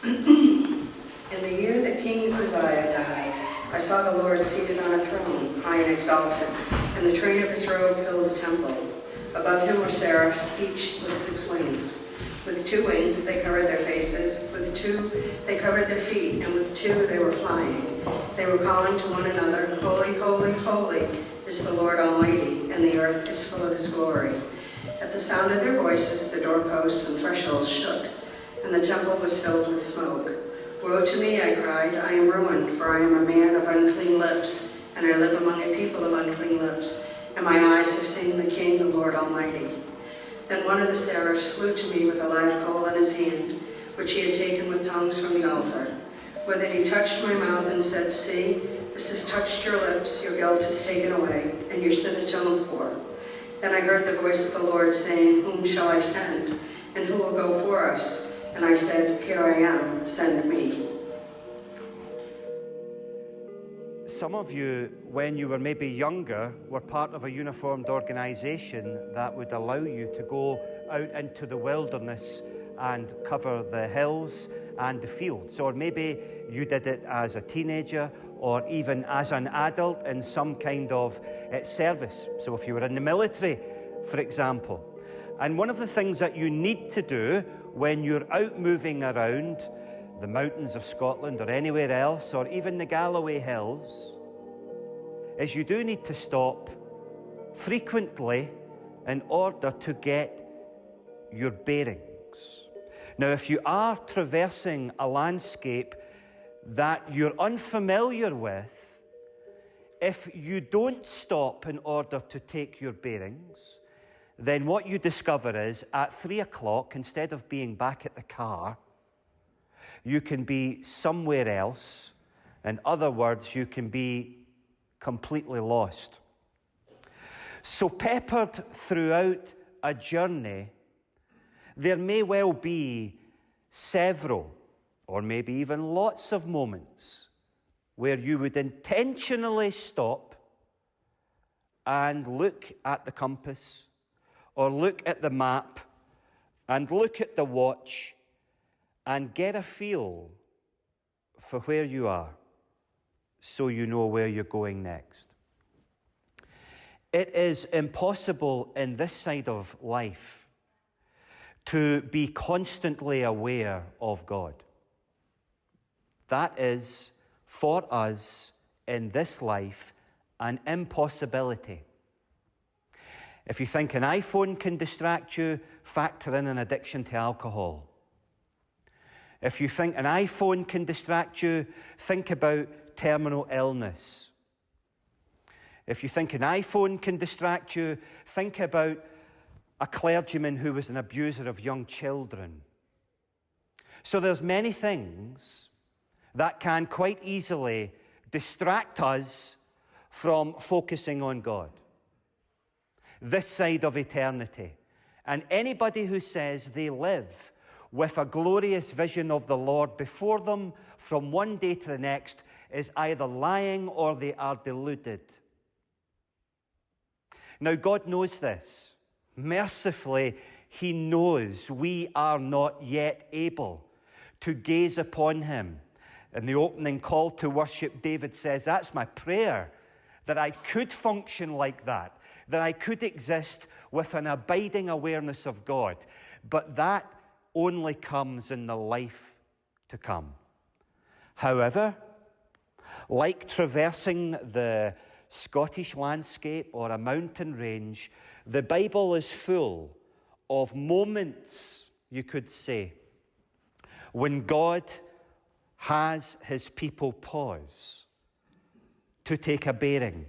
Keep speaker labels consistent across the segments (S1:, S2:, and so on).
S1: In the year that King Uzziah died, I saw the Lord seated on a throne, high and exalted, and the train of his robe filled the temple. Above him were seraphs, each with 6 wings. With 2 wings they covered their faces, with 2 they covered their feet, and with 2 they were flying. They were calling to one another, Holy, holy, holy is the Lord Almighty, and the earth is full of his glory. At the sound of their voices, the doorposts and thresholds shook, and the temple was filled with smoke. Woe to me, I cried, I am ruined, for I am a man of unclean lips, and I live among a people of unclean lips, and my eyes have seen the King, the Lord Almighty. Then one of the seraphs flew to me with a live coal in his hand, which he had taken with tongues from the altar. With it he touched my mouth and said, See, this has touched your lips, your guilt is taken away, and your sin atoned for. Then I heard the voice of the Lord saying, Whom shall I send, and who will go for us? And I said, Here I am, send me.
S2: Some of you, when you were maybe younger, were part of a uniformed organisation that would allow you to go out into the wilderness and cover the hills and the fields. Or maybe you did it as a teenager or even as an adult in some kind of service. So if you were in the military, for example. And one of the things that you need to do when you're out moving around the mountains of Scotland or anywhere else, or even the Galloway Hills, is you do need to stop frequently in order to get your bearings. Now, if you are traversing a landscape that you're unfamiliar with, if you don't stop in order to take your bearings, then what you discover is at 3 o'clock, instead of being back at the car, you can be somewhere else. In other words, you can be completely lost. So peppered throughout a journey, there may well be several, or maybe even lots of moments where you would intentionally stop and look at the compass, or look at the map, and look at the watch, and get a feel for where you are, so you know where you're going next. It is impossible in this side of life to be constantly aware of God. That is, for us in this life, an impossibility. If you think an iPhone can distract you, factor in an addiction to alcohol. If you think an iPhone can distract you, think about terminal illness. If you think an iPhone can distract you, think about a clergyman who was an abuser of young children. So there's many things that can quite easily distract us from focusing on God, this side of eternity. And anybody who says they live with a glorious vision of the Lord before them from one day to the next is either lying or they are deluded. Now, God knows this. Mercifully, He knows we are not yet able to gaze upon Him. In the opening call to worship, David says, that's my prayer, that I could function like that I could exist with an abiding awareness of God. But that only comes in the life to come. However, like traversing the Scottish landscape or a mountain range, the Bible is full of moments, you could say, when God has His people pause to take a bearing.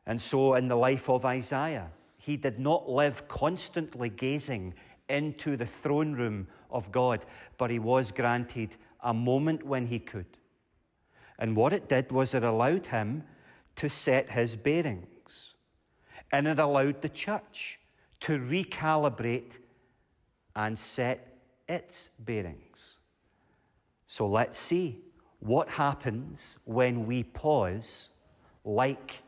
S2: And so in the life of Isaiah, he did not live constantly gazing into the throne room of God, but he was granted a moment when he could. And what it did was it allowed him to set his bearings. And it allowed the church to recalibrate and set its bearings. So let's see what happens when we pause like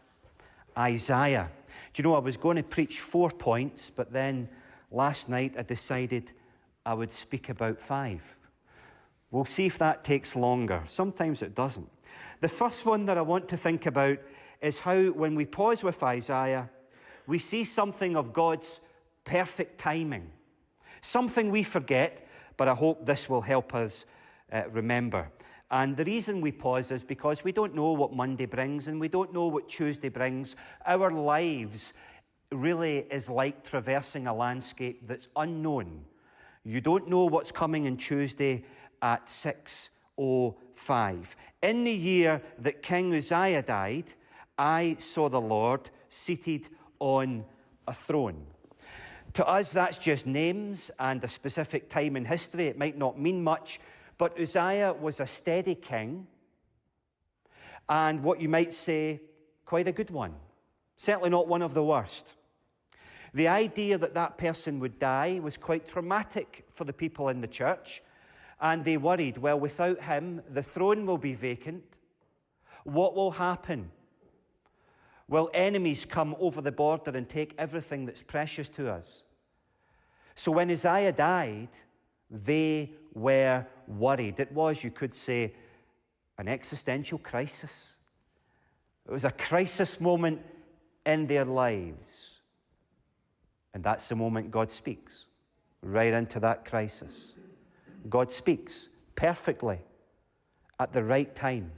S2: Isaiah. Do you know, I was going to preach 4 points, but then last night I decided I would speak about 5. We'll see if that takes longer. Sometimes it doesn't. The first one that I want to think about is how, when we pause with Isaiah, we see something of God's perfect timing. Something we forget, but I hope this will help us remember. And the reason we pause is because we don't know what Monday brings, and we don't know what Tuesday brings. Our lives really is like traversing a landscape that's unknown. You don't know what's coming on Tuesday at 6:05. In the year that King Uzziah died, I saw the Lord seated on a throne. To us, that's just names and a specific time in history. It might not mean much, but Uzziah was a steady king, and what you might say, quite a good one. Certainly not one of the worst. The idea that that person would die was quite traumatic for the people in the church, and they worried, well, without him, the throne will be vacant. What will happen? Will enemies come over the border and take everything that's precious to us? So when Uzziah died, they were worried. It was, you could say, an existential crisis. It was a crisis moment in their lives. And that's the moment God speaks, right into that crisis. God speaks perfectly at the right time.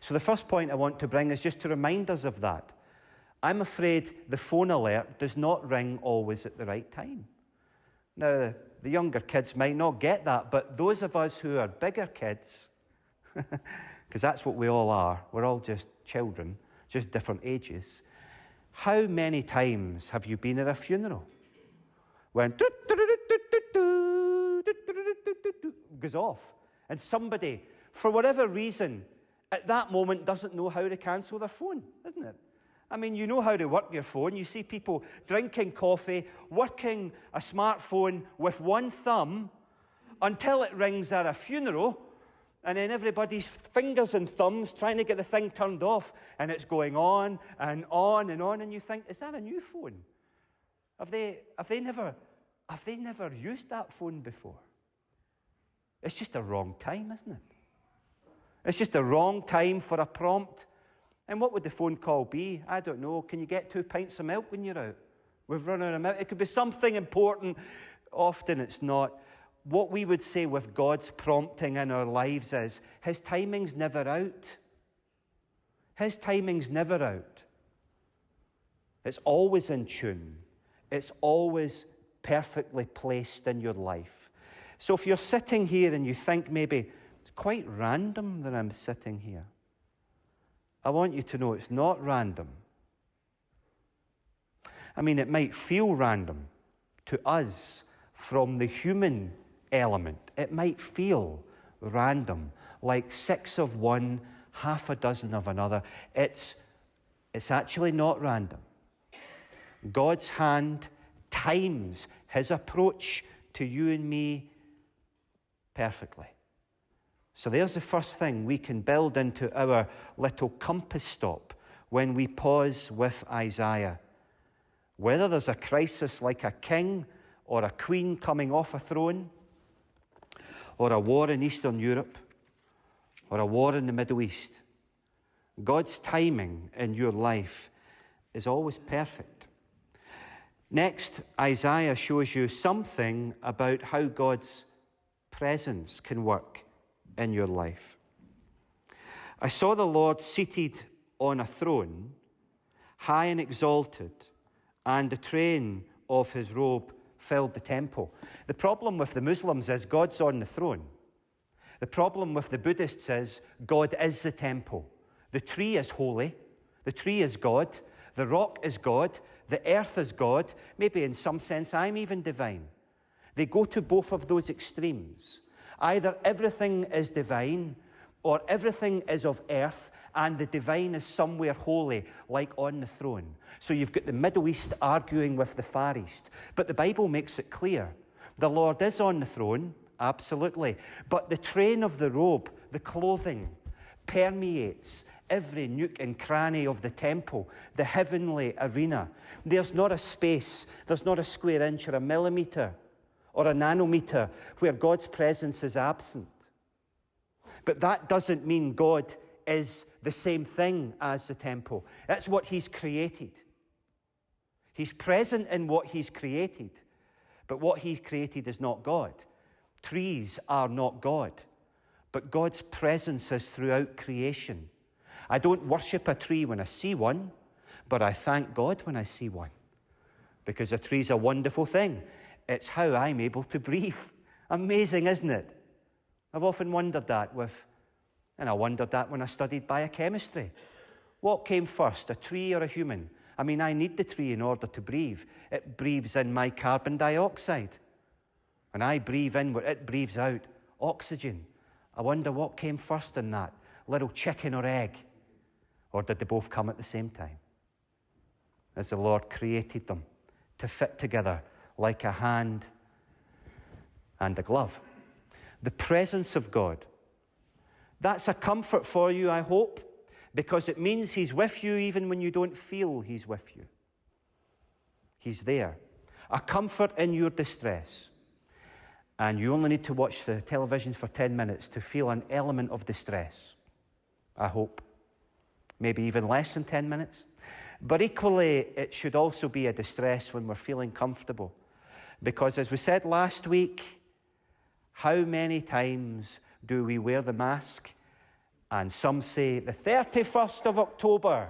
S2: So the first point I want to bring is just to remind us of that. I'm afraid the phone alert does not ring always at the right time. Now, the younger kids might not get that, but those of us who are bigger kids, because that's what we all are, we're all just children, just different ages. How many times have you been at a funeral when goes off, and somebody, for whatever reason, at that moment doesn't know how to cancel their phone, isn't it? I mean, you know how to work your phone. You see people drinking coffee, working a smartphone with one thumb until it rings at a funeral, and then everybody's fingers and thumbs trying to get the thing turned off, and it's going on and on and on, and you think, is that a new phone? Have they never used that phone before? It's just a wrong time, isn't it? It's just a wrong time for a prompt. And what would the phone call be? I don't know. Can you get 2 pints of milk when you're out? We've run out of milk. It could be something important. Often it's not. What we would say with God's prompting in our lives is, his timing's never out. His timing's never out. It's always in tune. It's always perfectly placed in your life. So if you're sitting here and you think maybe it's quite random that I'm sitting here, I want you to know it's not random. I mean, it might feel random to us from the human element. It might feel random, like 6 of one, half a dozen of another. It's actually not random. God's hand times his approach to you and me perfectly. So there's the first thing we can build into our little compass stop when we pause with Isaiah. Whether there's a crisis like a king or a queen coming off a throne, or a war in Eastern Europe, or a war in the Middle East, God's timing in your life is always perfect. Next, Isaiah shows you something about how God's presence can work in your life. I saw the Lord seated on a throne, high and exalted, and the train of his robe filled the temple. The problem with the Muslims is God's on the throne. The problem with the Buddhists is God is the temple. The tree is holy. The tree is God. The rock is God. The earth is God. Maybe in some sense I'm even divine. They go to both of those extremes. Either everything is divine or everything is of earth and the divine is somewhere holy, like on the throne. So you've got the Middle East arguing with the Far East. But the Bible makes it clear. The Lord is on the throne, absolutely. But the train of the robe, the clothing, permeates every nook and cranny of the temple, the heavenly arena. There's not a space, there's not a square inch or a millimeter or a nanometer where God's presence is absent. But that doesn't mean God is the same thing as the temple. That's what he's created. He's present in what he's created, but what he created is not God. Trees are not God, but God's presence is throughout creation. I don't worship a tree when I see one, but I thank God when I see one, because a tree's a wonderful thing. It's how I'm able to breathe. Amazing, isn't it? I've often wondered that and I wondered that when I studied biochemistry. What came first, a tree or a human? I mean, I need the tree in order to breathe. It breathes in my carbon dioxide. When I breathe in, it breathes out oxygen. I wonder what came first in that, little chicken or egg? Or did they both come at the same time? As the Lord created them to fit together like a hand and a glove. The presence of God. That's a comfort for you, I hope, because it means he's with you even when you don't feel he's with you. He's there. A comfort in your distress. And you only need to watch the television for 10 minutes to feel an element of distress, I hope. Maybe even less than 10 minutes. But equally, it should also be a distress when we're feeling comfortable. Because as we said last week, how many times do we wear the mask? And some say the 31st of October,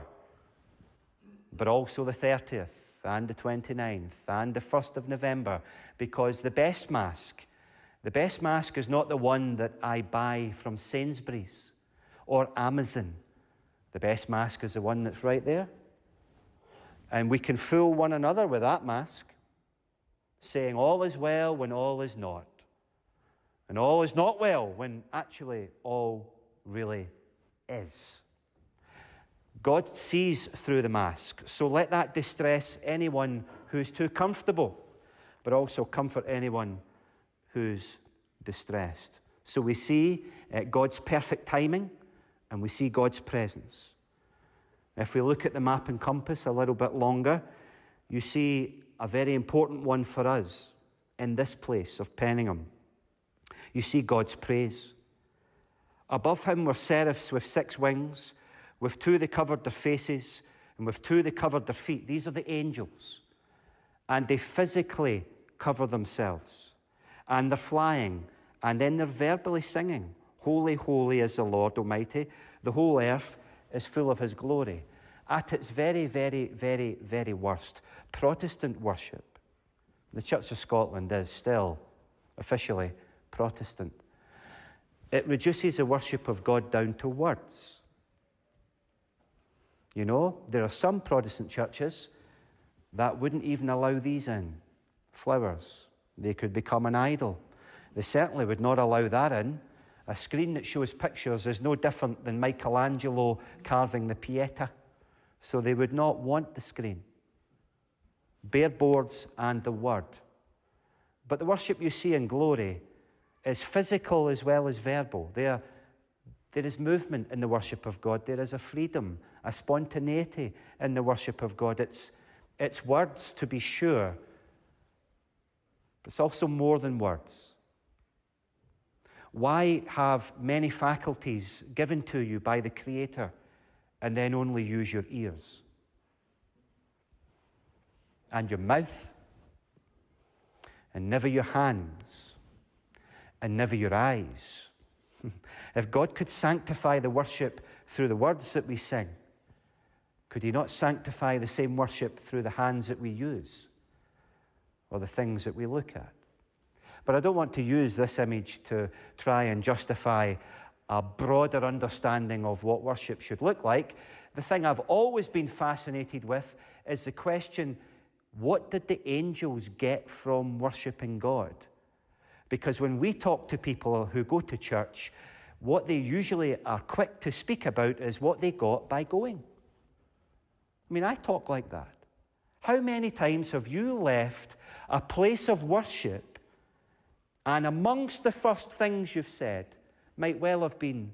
S2: but also the 30th and the 29th and the 1st of November, because the best mask is not the one that I buy from Sainsbury's or Amazon. The best mask is the one that's right there. And we can fool one another with that mask, saying all is well when all is not. And all is not well when actually all really is. God sees through the mask, so let that distress anyone who's too comfortable, but also comfort anyone who's distressed. So we see God's perfect timing, and we see God's presence. If we look at the map and compass a little bit longer, you see a very important one for us in this place of Penningham. You see God's praise. Above him were seraphs with 6 wings. With 2 they covered their faces, and with 2 they covered their feet. These are the angels. And they physically cover themselves. And they're flying, and then they're verbally singing, "Holy, holy is the Lord Almighty. The whole earth is full of his glory." At its very, very, very, very worst, Protestant worship, the Church of Scotland is still officially Protestant. It reduces the worship of God down to words. You know, there are some Protestant churches that wouldn't even allow these in. Flowers. They could become an idol. They certainly would not allow that in. A screen that shows pictures is no different than Michelangelo carving the Pieta. So they would not want the screen. Bare boards and the word. But the worship you see in Glory is physical as well as verbal. There is movement in the worship of God. There is a freedom, a spontaneity in the worship of God. It's words, to be sure, but it's also more than words. Why have many faculties given to you by the Creator and then only use your ears and your mouth and never your hands and never your eyes? If God could sanctify the worship through the words that we sing, could he not sanctify the same worship through the hands that we use or the things that we look at? But I don't want to use this image to try and justify a broader understanding of what worship should look like. The thing I've always been fascinated with is the question, what did the angels get from worshiping God? Because when we talk to people who go to church, what they usually are quick to speak about is what they got by going. I mean, I talk like that. How many times have you left a place of worship and amongst the first things you've said might well have been,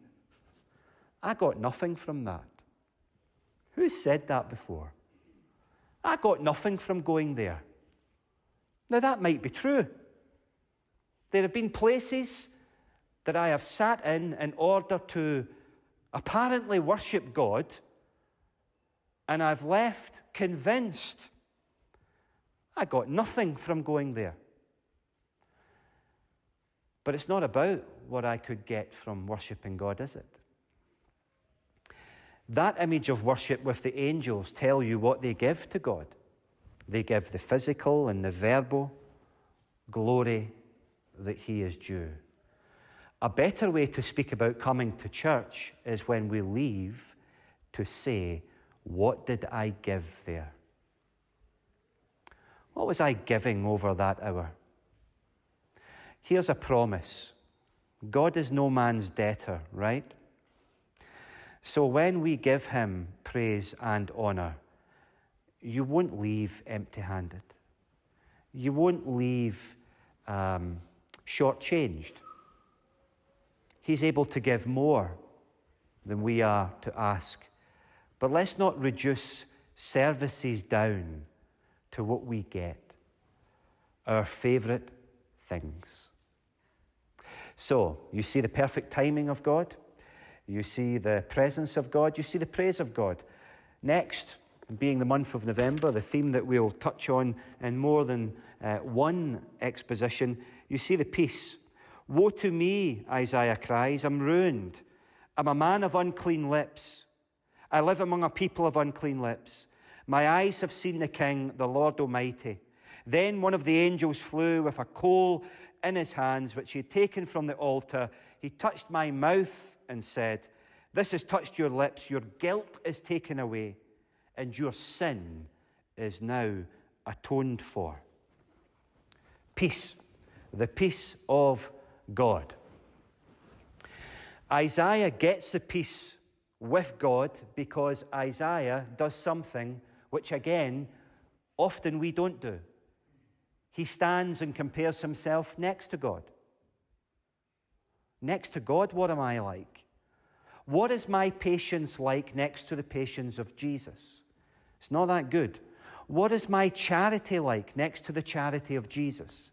S2: "I got nothing from that"? Who's said that before? "I got nothing from going there." Now that might be true. There have been places that I have sat in order to apparently worship God, and I've left convinced I got nothing from going there. But it's not about what I could get from worshipping God, is it? That image of worship with the angels tell you what they give to God. They give the physical and the verbal glory that he is due. A better way to speak about coming to church is when we leave to say, what did I give there? What was I giving over that hour? Here's a promise. God is no man's debtor, right? So when we give him praise and honor, you won't leave empty-handed. You won't leave shortchanged. He's able to give more than we are to ask. But let's not reduce services down to what we get, our favourite things. So, you see the perfect timing of God. You see the presence of God. You see the praise of God. Next, being the month of November, the theme that we'll touch on in more than one exposition, you see the peace. Woe to me, Isaiah cries, I'm ruined. I'm a man of unclean lips. I live among a people of unclean lips. My eyes have seen the King, the Lord Almighty. Then one of the angels flew with a coal in his hands, which he had taken from the altar. He touched my mouth and said, this has touched your lips. Your guilt is taken away, and your sin is now atoned for. Peace, the peace of God. Isaiah gets the peace with God because Isaiah does something which, again, often we don't do. He stands and compares himself next to God. Next to God, what am I like? What is my patience like next to the patience of Jesus? It's not that good. What is my charity like next to the charity of Jesus?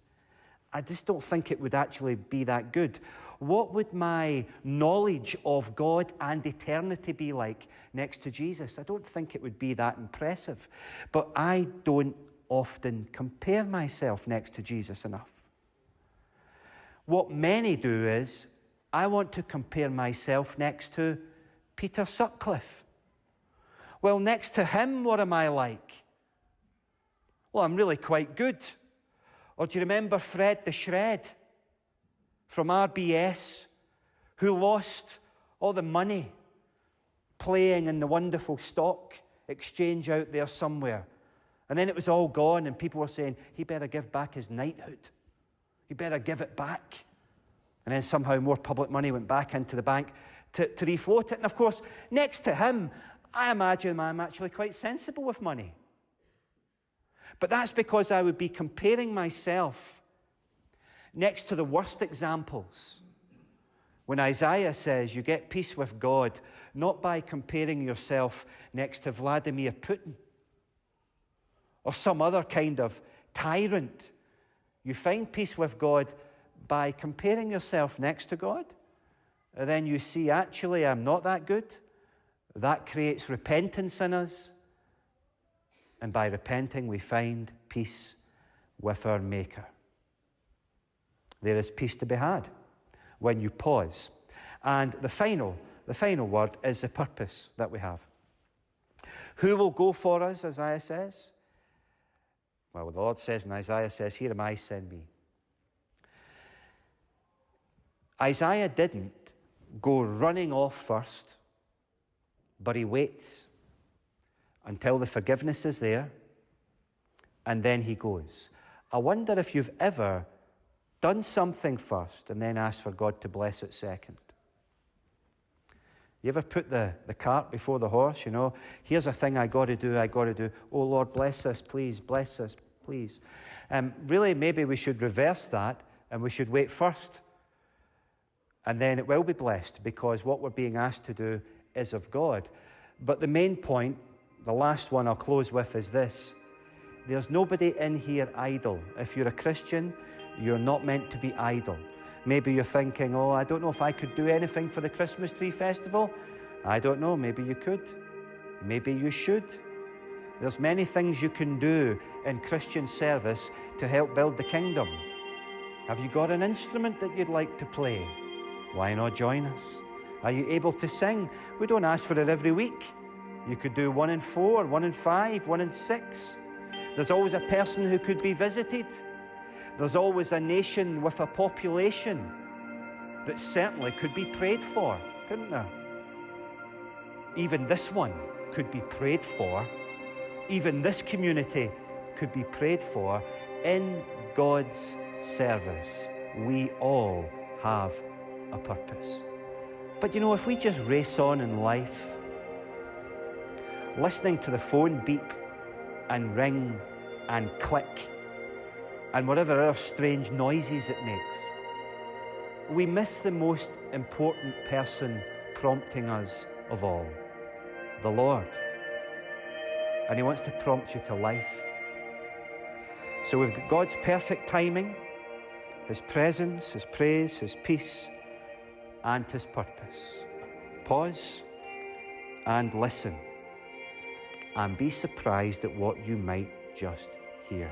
S2: I just don't think it would actually be that good. What would my knowledge of God and eternity be like next to Jesus? I don't think it would be that impressive. But I don't often compare myself next to Jesus enough. What many do is, I want to compare myself next to Peter Sutcliffe. Well, next to him, what am I like? Well, I'm really quite good. Or do you remember Fred the Shred from RBS, who lost all the money playing in the wonderful stock exchange out there somewhere? And then it was all gone, and people were saying, he better give back his knighthood. He better give it back. And then somehow more public money went back into the bank to refloat it. And of course, next to him, I imagine I'm actually quite sensible with money. But that's because I would be comparing myself next to the worst examples. When Isaiah says you get peace with God, not by comparing yourself next to Vladimir Putin or some other kind of tyrant. You find peace with God by comparing yourself next to God. And then you see, actually, I'm not that good. That creates repentance in us. And by repenting, we find peace with our Maker. There is peace to be had when you pause. And the final word is the purpose that we have. Who will go for us, Isaiah says? Well, the Lord says, and Isaiah says, here am I, send me. Isaiah didn't go running off first, but he waits until the forgiveness is there, and then he goes. I wonder if you've ever done something first and then asked for God to bless it second. You ever put the cart before the horse, you know? Here's a thing I got to do. Oh, Lord, bless us, please. Bless us, please. Really, maybe we should reverse that, and we should wait first. And then it will be blessed, because what we're being asked to do is of God. But the main point, the last one I'll close with, is this. There's nobody in here idle. If you're a Christian, you're not meant to be idle. Maybe you're thinking, oh, I don't know if I could do anything for the Christmas tree festival. I don't know, maybe you could. Maybe you should. There's many things you can do in Christian service to help build the kingdom. Have you got an instrument that you'd like to play? Why not join us? Are you able to sing? We don't ask for it every week. You could do 1 in 4, 1 in 5, 1 in 6. There's always a person who could be visited. There's always a nation with a population that certainly could be prayed for, couldn't there? Even this one could be prayed for. Even this community could be prayed for. In God's service, we all have a purpose. But you know, if we just race on in life, listening to the phone beep and ring and click and whatever other strange noises it makes, we miss the most important person prompting us of all, the Lord. And He wants to prompt you to life. So we've got God's perfect timing, His presence, His praise, His peace, and His purpose. Pause and listen, and be surprised at what you might just hear.